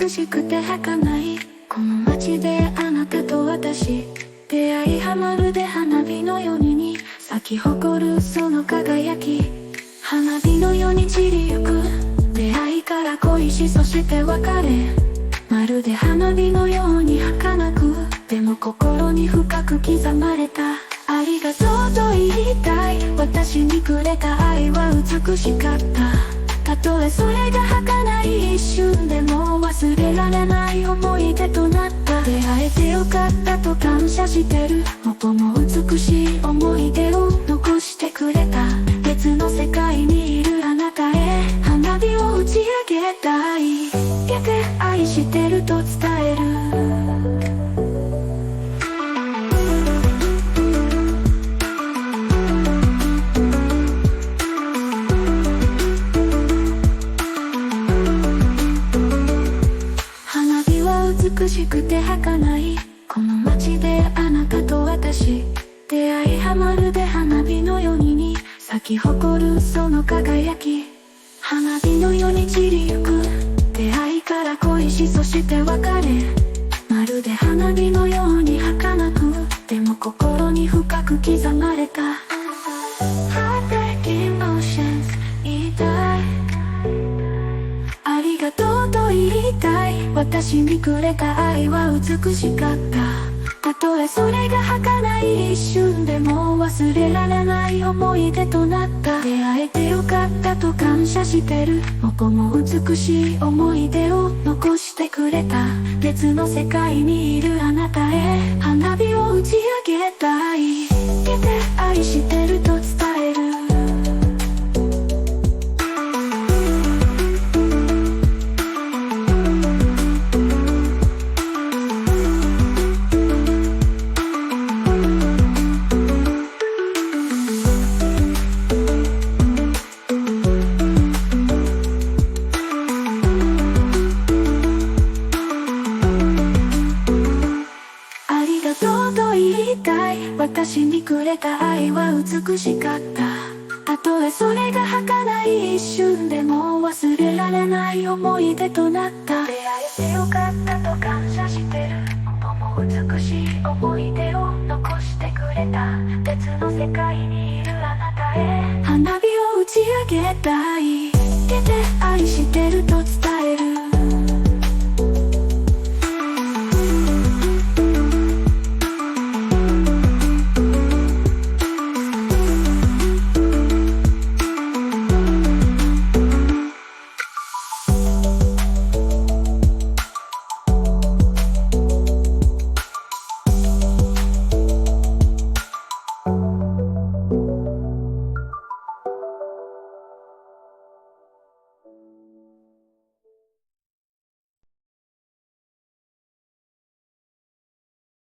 美しくて儚いこの街であなたと私出会いはまるで花火のように咲き誇るその輝き花火のように散りゆく出会いから恋しそして別れまるで花火のように儚くでも心に深く刻まれたありがとうと言いたい私にくれた愛は美しかったたとえそれが儚い一瞬でも忘れられない思い出となった出会えてよかったと感謝してる元も美しい思い出を残してくれた別の世界にいるあなたへ花火を打ち上げたい愛してると伝える花火は美しくて儚いこの街であなたと私出会いはまるで花火のように咲き誇るその輝き花火のように散りゆく出会いから恋しそして別れまるで花火のように儚くでも心に深く刻まれた Heartbreaking emotions 言いたいありがとうと言いたい私にくれた愛は美しかったたとえそれが儚い一瞬でも忘れられない思い出となった出会えてよかったと感謝してる元も美しい思い出を残してくれた別の世界にいるあなたへ花火を打ち上げたい愛してると伝える私にくれた愛は美しかったたとえそれが儚い一瞬でも忘れられない思い出となった出会えてよかったと感謝してる元も美しい思い出を残してくれた別の世界にいるあなたへ花火を打ち上げたい